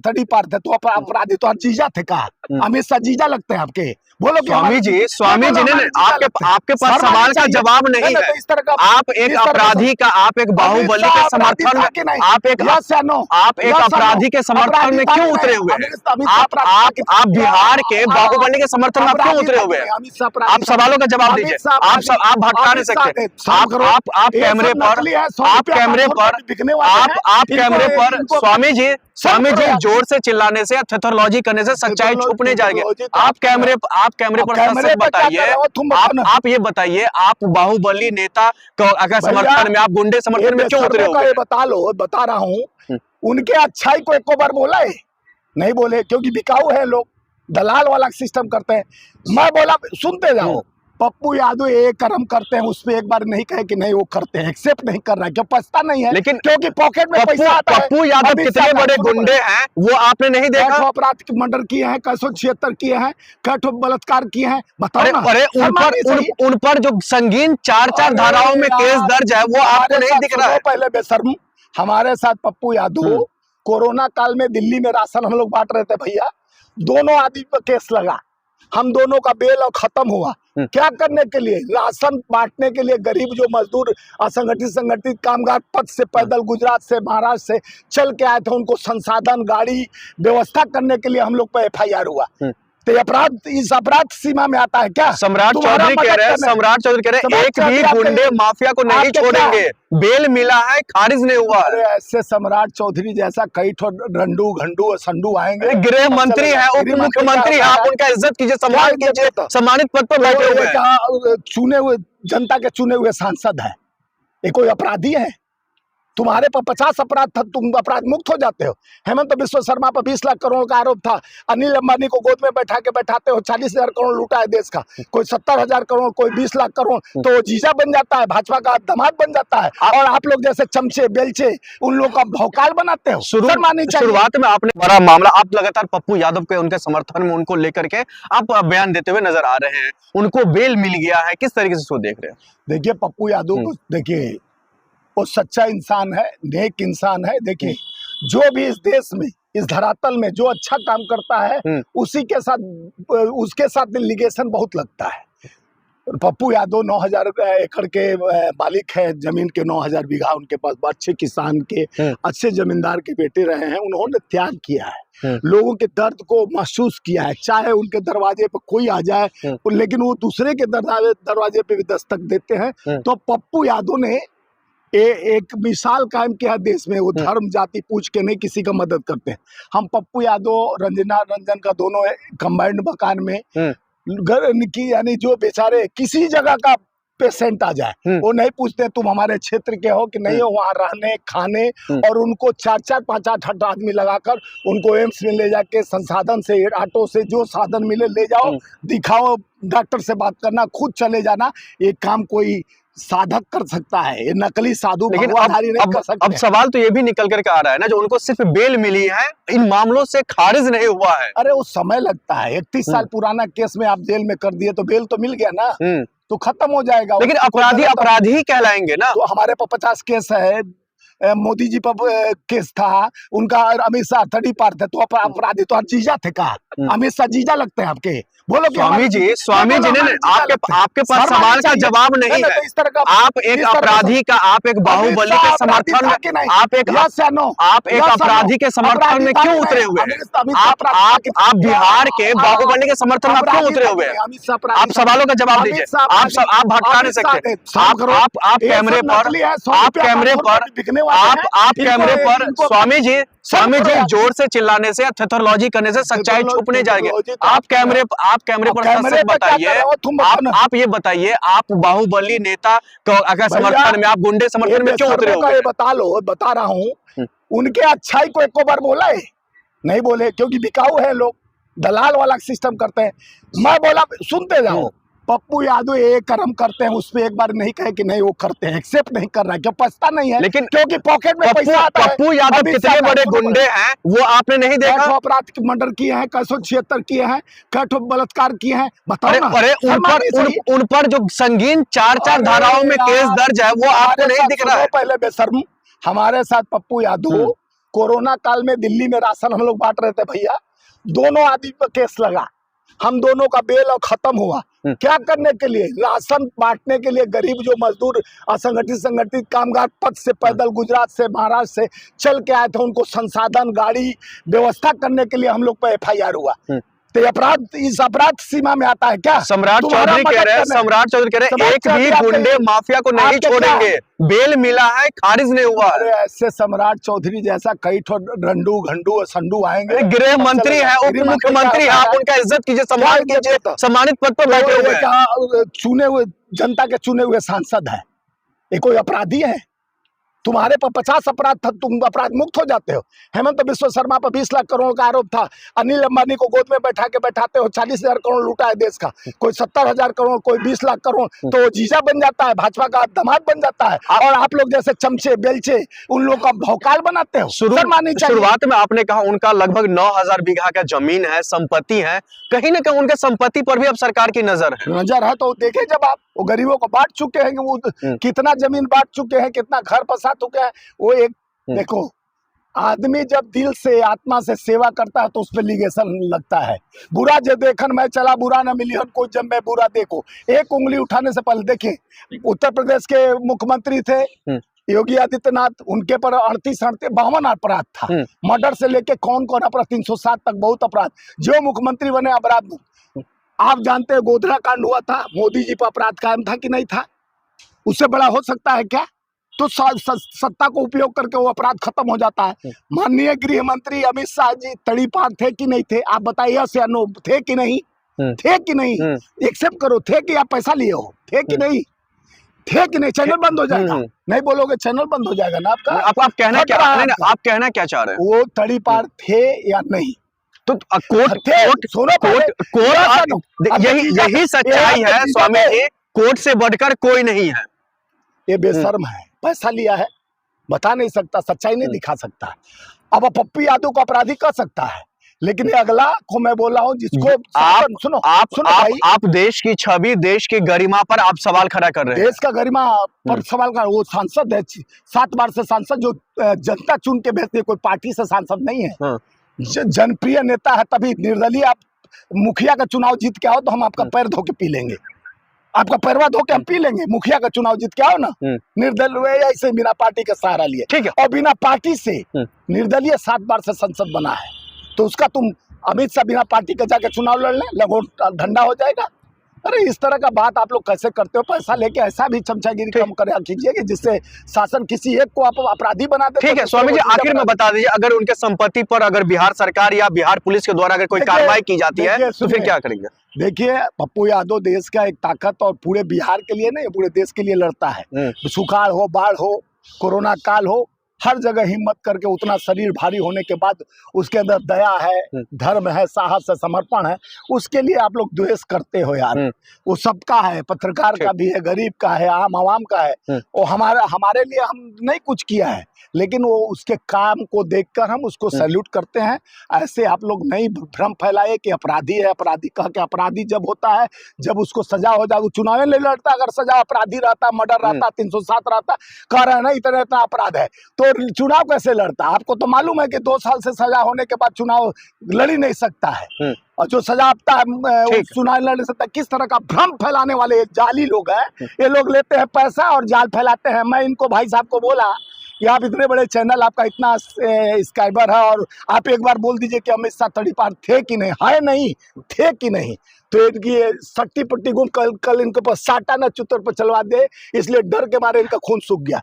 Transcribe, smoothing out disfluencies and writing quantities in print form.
Third part है तो अपराधी तो जीजा थे का? अमित शाह जीजा लगते हैं आपके? बोलो स्वामी जी ने आपके पास सवाल का जवाब नहीं है। आप एक अपराधी का, आप एक बाहुबली के समर्थन में, आप एक अपराधी के समर्थन में क्यों उतरे हुए हैं? आप बिहार के बाहुबली के समर्थन में क्यों उतरे हुए हैं? आप सवालों का जवाब दीजिए। आप भटका नहीं सकते। आप कैमरे पर स्वामी जी जोर से चिल्लाने से, थेथोलॉजी करने से सच्चाई छुप नहीं जाएगी। आप कैमरे पर सच बताइए। आप ये बताइए, आप बाहुबली नेता अगर समर्थन में, आप गुंडे समर्थन में क्यों उतरे हो? बता रहा हूँ, उनके अच्छाई को एक बार बोला है? नहीं बोले, क्योंकि बिकाऊ है लोग, दलाल वाला सिस्टम करते हैं। मैं बोला सुनते जाओ, पप्पू यादव एक कर्म करते हैं, उस पे एक बार नहीं कहे कि नहीं वो करते हैं, एक्सेप्ट नहीं कर रहा है, क्यों पछता नहीं है? लेकिन क्योंकि पॉकेट में पैसा आता है। पप्पू यादव कितने बड़े गुंडे हैं वो आपने नहीं देखा? अपराध के मर्डर किए हैं, 176 किए हैं, कठोर बलात्कार किए हैं, बताओ ना। अरे उन पर जो संगीन 4 धाराओं में केस दर्ज है वो आपको नहीं दिख रहा है? पहले बेशर्म, हमारे साथ पप्पू यादव कोरोना काल में दिल्ली में राशन हम लोग बांट रहे थे भैया, दोनों आदमी पर केस लगा, हम दोनों का बेल और खत्म हुआ। क्या करने के लिए? राशन बांटने के लिए। गरीब जो मजदूर असंगठित कामगार पथ से पैदल गुजरात से महाराष्ट्र से चल के आए थे, उनको संसाधन गाड़ी व्यवस्था करने के लिए हम लोग पर FIR हुआ। तो अपराध इस अपराध सीमा में आता है क्या? सम्राट चौधरी कह रहे हैं एक भी गुंडे माफिया को नहीं छोड़ेंगे, बेल मिला है, खारिज नहीं हुआ। अरे ऐसे सम्राट चौधरी जैसा कई ठो रंडू घंडू और संडू आएंगे। गृह मंत्री है, उप मुख्यमंत्री है, आप उनका इज्जत कीजिए, सम्मान कीजिए, सम्मानित पद पर बैठे हुए हैं। चुने हुए जनता के चुने हुए सांसद है, ये कोई अपराधी है? तुम्हारे पर 50 अपराध था, तुम अपराध मुक्त हो जाते हो। हेमंत बिश्व शर्मा पर 20 लाख करोड़ का आरोप था, अनिल अंबानी को गोद में बैठाते हो 40,000 करोड़ लूटा है देश का, कोई 70,000 करोड़, कोई 20 लाख करोड़, तो जीजा बन जाता है, भाजपा का दामाद बन जाता है, और आप लोग जैसे चमचे बेलचे उन लोग का भौकाल बनाते हो। शुरुआत में आपने बड़ा मामला, आप लगातार पप्पू यादव के उनके समर्थन में उनको लेकर के आप बयान देते हुए नजर आ रहे हैं, उनको बेल मिल गया है, किस तरीके से इसको देख रहे हैं? देखिए पप्पू यादव को देखिए, वो सच्चा इंसान है, नेक इंसान है। देखिए जो भी इस देश में, इस धरातल में जो अच्छा काम करता है उसी के साथ, उसके साथ लिगेशन बहुत लगता है। पप्पू यादव 9,000 एकड़ के मालिक है, जमीन के 9,000 बीघा उनके पास, अच्छे किसान के, अच्छे जमींदार के बेटे रहे हैं। उन्होंने त्याग किया है, लोगों के दर्द को महसूस किया है, चाहे उनके दरवाजे पर कोई आ जाए लेकिन वो दूसरे के दरवाजे पे भी दस्तक देते हैं। तो पप्पू यादव ने एक मिसाल कायम किया देश में, वो धर्म जाति पूछ के नहीं किसी का मदद करते हैं। हम पप्पू यादव रंजन का दोनों कंबाइंड मकान में यानी जो बेचारे किसी जगह का पेशेंट आ जाए वो नहीं पूछते तुम हमारे क्षेत्र के हो कि नहीं हो, वहाँ रहने खाने, और उनको 4-4 5-8 आदमी लगाकर उनको एम्स में ले जाके संसाधन से, ऑटो से, जो साधन मिले ले जाओ, दिखाओ, डॉक्टर से बात करना, खुद चले जाना। ये काम कोई साधक कर सकता है, ये नकली साधु भगवाधारी नहीं कर सकते। अब सवाल तो ये भी निकल करके आ रहा है ना, जो उनको सिर्फ बेल मिली है, इन मामलों से खारिज नहीं हुआ है। अरे वो समय लगता है, 31 साल पुराना केस में आप जेल में कर दिए तो बेल तो मिल गया ना, तो खत्म हो जाएगा। लेकिन अपराधी ही कहलाएंगे ना। तो हमारे पर 50 केस है, मोदी जी पर केस था, उनका अमित शाह 3rd पार्ट है, तो अपराधी तो जीजा थे का? अमित शाह जीजा लगते हैं आपके? बोलो स्वामी जी ने आपके पास सवाल का जवाब नहीं है। आप एक अपराधी का, आप एक बाहुबली के समर्थन में, आप एक अपराधी के समर्थन में क्यों उतरे हुए हैं? आप बिहार के बाहुबली के समर्थन में क्यों उतरे हुए हैं? आप सवालों का जवाब दीजिए। आप भटका नहीं सकते। आप कैमरे पर स्वामी जी जोर से चिल्लाने से, थेथोलॉजी करने से सच्चाई छुप नहीं जाएगी। आप कैमरे पर सच बताइए। आप ये बताइए, आप बाहुबली नेता अगर समर्थन में, आप गुंडे समर्थन में क्यों उतरे हो? बता रहा हूँ, उनके अच्छाई को एक बार बोला है? नहीं बोले, क्योंकि बिकाऊ है लोग, दलाल वाला सिस्टम करते हैं। मैं बोला सुनते जाओ, पप्पू यादव एक कर्म करते हैं, उस पे एक बार नहीं कहे कि नहीं वो करते हैं, एक्सेप्ट नहीं कर रहा है, क्यों पछता नहीं है? लेकिन क्योंकि पॉकेट में पैसा आता है। पप्पू यादव कितने बड़े गुंडे हैं वो आपने नहीं देखा? अपराध के मर्डर किए हैं, 176 किए हैं, कठोर बलात्कार किए हैं, बताओ ना। अरे उन पर जो संगीन 4 धाराओं में केस दर्ज है वो आपको नहीं दिख रहा है? पहले बेशर्म, हमारे साथ पप्पू यादव कोरोना काल में दिल्ली में राशन हम लोग बांट रहे थे भैया, दोनों आदमी पर केस लगा, हम दोनों का बेल और खत्म हुआ। क्या करने के लिए? राशन बांटने के लिए। गरीब जो मजदूर असंगठित संगठित कामगार पथ से पैदल गुजरात से महाराष्ट्र से चल के आए थे, उनको संसाधन गाड़ी व्यवस्था करने के लिए हम लोग पे FIR हुआ। तो अपराध इस अपराध सीमा में आता है क्या? सम्राट चौधरी कह रहे हैं एक भी गुंडे माफिया को नहीं छोड़ेंगे, बेल मिला है, खारिज नहीं हुआ। अरे ऐसे सम्राट चौधरी जैसा कई ठो रंडू घंडू संडू आएंगे। गृह मंत्री है, उप मुख्यमंत्री है, आप उनका इज्जत कीजिए, सम्मान कीजिए, सम्मानित पद पर बैठे हुए हैं। चुने हुए जनता के चुने हुए सांसद है, ये कोई अपराधी है? तुम्हारे पर 50 अपराध था, तुम अपराध मुक्त हो जाते हो। हेमंत बिस्वा शर्मा पर 20 लाख करोड़ का आरोप था, अनिल अंबानी को गोद में बैठाते हो, 40,000 करोड़ लूटा है देश का, कोई 70,000 करोड़, कोई 20 लाख करोड़, तो जीजा बन जाता है, भाजपा का दामाद बन जाता है। और आप लोग जैसे चमचे बेलचे उन लोग का भौकाल बनाते हो। शुरुआत में आपने कहा उनका लगभग 9,000 बीघा का जमीन है, संपत्ति है, कहीं ना कहीं उनके संपत्ति पर भी अब सरकार की नजर है। तो देखे जब आप वो गरीबों को बांट चुके हैं, वो कितना जमीन बांट चुके हैं, कितना घर बसा चुके हैं। वो एक देखो, आदमी जब दिल से आत्मा से सेवा करता है तो उस पर लिगेशन लगता है। बुरा जो देखन मैं चला, बुरा न मिली कोई जब मैं बुरा देखो। एक उंगली उठाने से पहले देखिए, उत्तर प्रदेश के मुख्यमंत्री थे योगी आदित्यनाथ, उनके पर 52 अपराध था, मर्डर से लेके कौन अपराध 307 तक, बहुत अपराध। जो मुख्यमंत्री बने अपराध, आप जानते हैं गोधरा कांड हुआ था, मोदी जी पर अपराध कायम था कि नहीं था? उससे बड़ा हो सकता है क्या? तो सत्ता को उपयोग करके वो अपराध खत्म हो जाता है। माननीय गृह मंत्री अमित शाह जी तड़ीपार थे कि नहीं थे? आप बताइए, यस या नो, थे कि नहीं? थे कि नहीं? एक्सेप्ट करो, थे कि आप पैसा लिए हो? थे कि नहीं? थे कि नहीं? चैनल बंद हो जाएगा। नहीं बोलोगे चैनल बंद हो जाएगा ना आपका। आप कहना क्या, आप कहना क्या चाह रहे हैं? वो तड़ीपार थे या नहीं? तो यही सच्चाई है स्वामी जी, कोर्ट से बढ़कर कोई नहीं है। ये बेशर्म है, पैसा लिया है, बता नहीं सकता, सच्चाई नहीं दिखा सकता। अब पप्पू यादव को अपराधी कर सकता है, लेकिन ये अगला को मैं बोल रहा हूँ जिसको आप देश की छवि, देश की गरिमा पर आप सवाल खड़ा कर रहे हैं। देश का गरिमा पर सवाल कर, वो सांसद है, 7 बार से सांसद, जो जनता चुन के भेजती है, कोई पार्टी से सांसद नहीं है। जनप्रिय नेता है, तभी निर्दलीय आप मुखिया का चुनाव जीत के आओ तो हम आपका पैर धो के पी लेंगे, आपका पैरवा धो के हम पी लेंगे। मुखिया का चुनाव जीत के आओ ना, निर्दलीय ऐसे बिना पार्टी का सहारा लिए, ठीक है, और बिना पार्टी से निर्दलीय 7 बार से संसद बना है, तो उसका तुम अमित शाह बिना पार्टी का जाके चुनाव लड़ ले, लगो धंधा हो जाएगा। अरे इस तरह का बात आप लोग कैसे करते हो? पैसा लेके ऐसा भी चमचागिरी कम कर कीजिए कि जिससे शासन किसी एक को आप अपराधी बना दे। ठीक है स्वामी जी, आखिर में बता दीजिए, अगर उनके संपत्ति पर अगर बिहार सरकार या बिहार पुलिस के द्वारा अगर कोई कार्रवाई की जाती है तो फिर क्या करेंगे? देखिए, पप्पू यादव देश का एक ताकत, और पूरे बिहार के लिए नहीं, पूरे देश के लिए लड़ता है। सुखाड़ हो, बाढ़ हो, कोरोना काल हो, हर जगह हिम्मत करके, उतना शरीर भारी होने के बाद उसके अंदर दया है, धर्म है, साहस है, समर्पण है, उसके लिए आप लोग द्वेष करते हो यार। वो सबका है, पत्रकार का भी है, गरीब का है, आम आवाम का है। वो हमारे लिए हम नहीं कुछ किया है, लेकिन वो उसके काम को देखकर हम उसको सैल्यूट करते हैं। ऐसे आप लोग नहीं भ्रम फैलाए कि अपराधी है, अपराधी कह के। अपराधी जब होता है, जब उसको सजा हो जाए, वो चुनाव नहीं लड़ता। अगर सजा अपराधी रहता, मर्डर रहता, 307 रहता, कह रहे हैं ना इतना इतना अपराध है, तो चुनाव कैसे लड़ता? आपको तो मालूम है कि 2 साल से सजा होने के बाद चुनाव लड़ ही नहीं सकता है, और जो सजा आपता है चुनाव लड़ नहीं सकता। किस तरह का भ्रम फैलाने वाले जाली लोग हैं ये लोग, लेते हैं पैसा और जाल फैलाते हैं। मैं इनको भाई साहब को बोला कि आप इतने बड़े चैनल, आपका इतना सब्सक्राइबर है, और आप एक बार बोल दीजिए कि अमित शाह तड़ीपार थे कि नहीं, है नहीं थे कि नहीं, तो इनकी सट्टी पट्टी गुण कल इनके ऊपर साटा न चुतर पर चलवा दे, इसलिए डर के मारे इनका खून सूख गया।